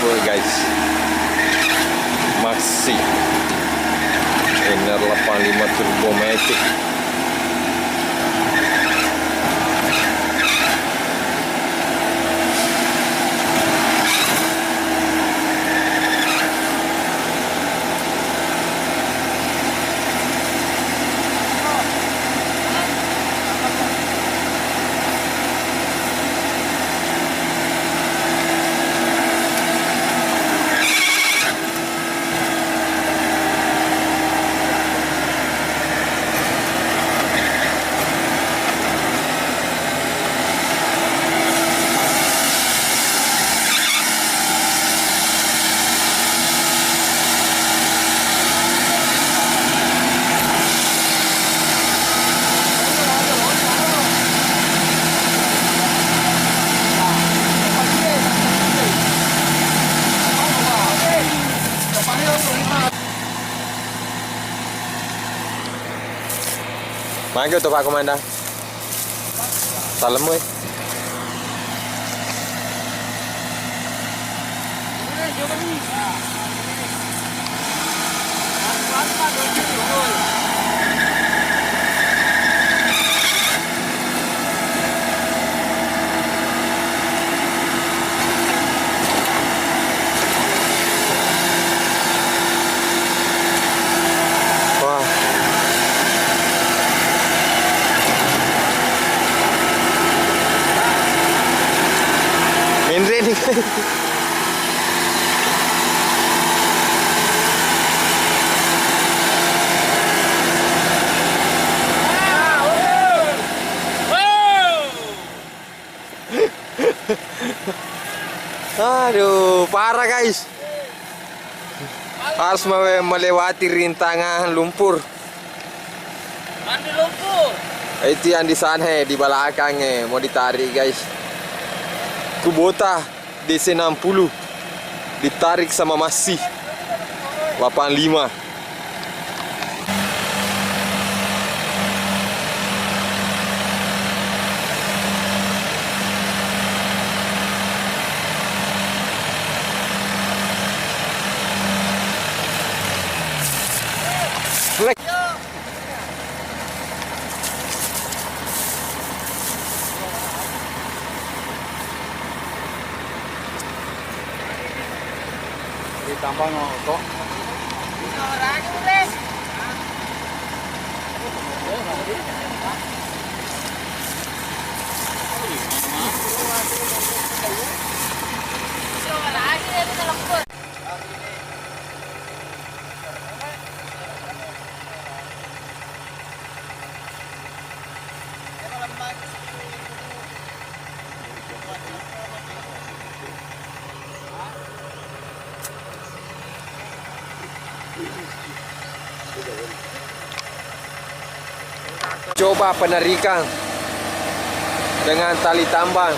full guys. Maxi NR85 Turbo Matic. Mangga tuh Pak Komandan. Salam weh. Aduh, parah guys. Harus melewati rintangan lumpur. Andi lumpur. Itu yang di sana di belakangnya mau ditarik guys. Kubota DC60 ditarik sama Maxi 85. Ditambah ngokok. Coba penarikan dengan tali tambang.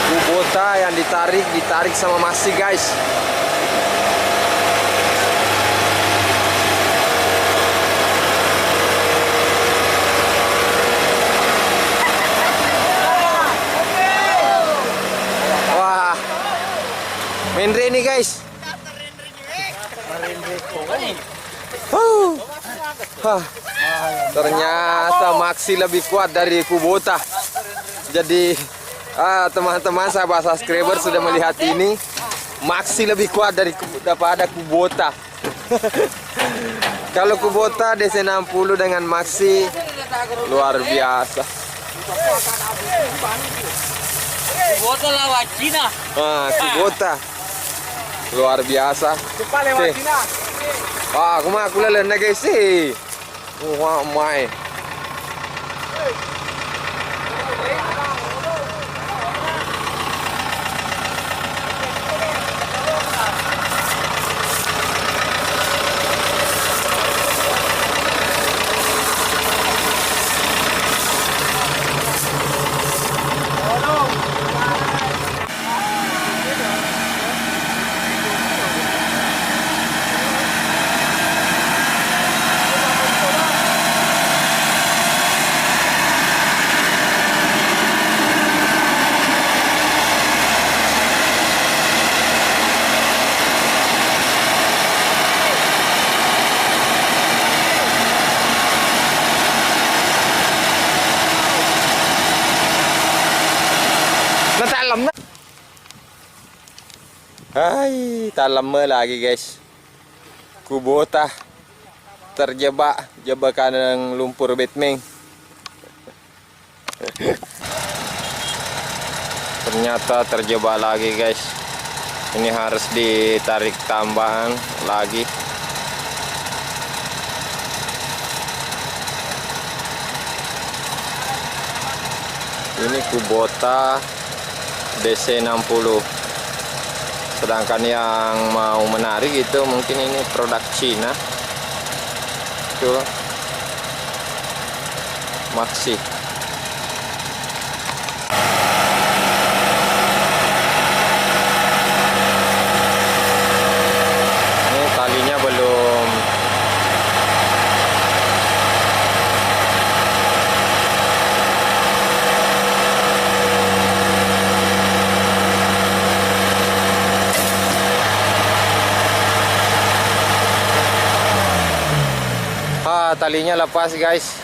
Kubota yang ditarik sama Maxi guys. Wah, Mendre nih guys. Ternyata Maxi lebih kuat dari Kubota. Jadi teman-teman sahabat subscriber sudah melihat ini, Maxi lebih kuat daripada Kubota. Kalau Kubota DC60 dengan Maxi luar biasa. Kubota lawan Cina. Kubota luar biasa. Wah, aku lalan na guys eh. Wah, my. Hai, tak lama lagi guys. Kubota terjebak jebakan lumpur Batman. Ternyata terjebak lagi guys. Ini harus ditarik tambahan lagi. Ini Kubota DC60. Sedangkan yang mau menarik itu mungkin ini produk Cina. Tuh. Maxi. Ini talinya belum. Talinya lepas guys.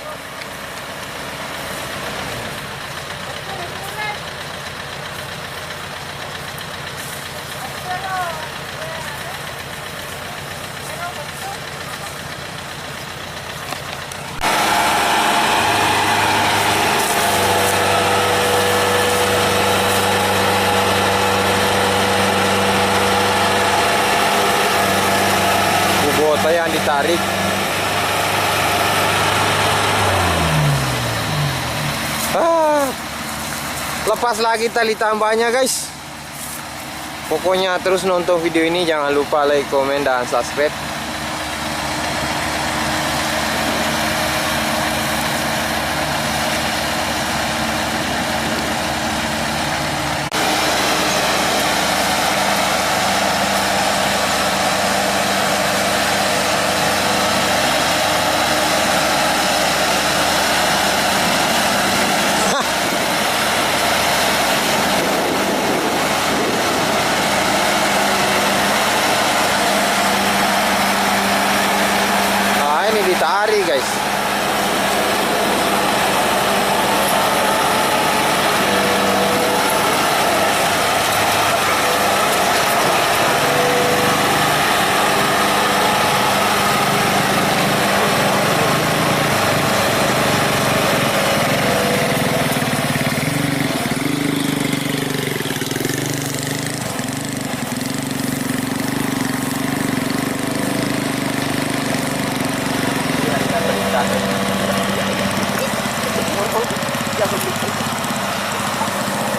Kubota yang ditarik. Lepas lagi tali tambahnya guys. Pokoknya terus nonton video ini, jangan lupa like, komen, dan subscribe. Ditarik guys.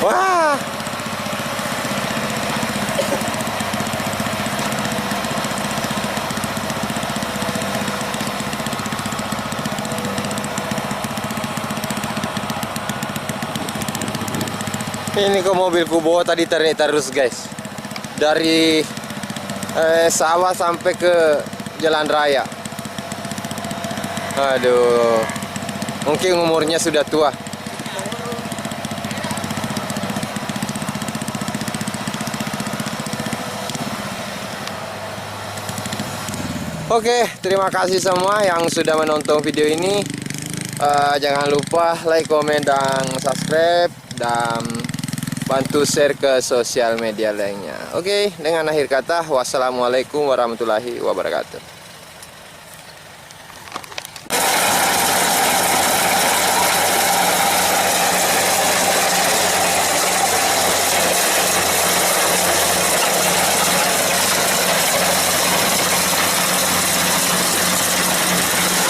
Wah. Ini kok mobil Kubota ditarik terus guys. Dari sawah sampai ke jalan raya. Aduh. Mungkin umurnya sudah tua. Oke, terima kasih semua yang sudah menonton video ini. Jangan lupa like, komen, dan subscribe, dan bantu share ke sosial media lainnya. Oke, dengan akhir kata, wassalamualaikum warahmatullahi wabarakatuh.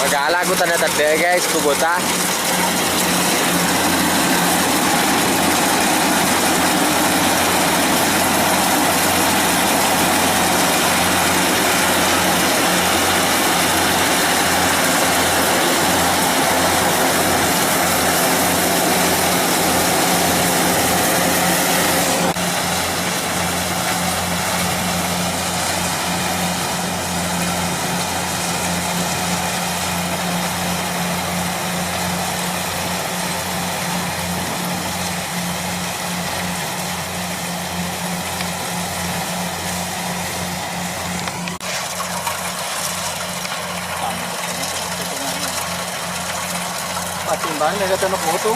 Magala ko tanda-tanda guys, Kubota. Patimbangan na gatanok mo ito.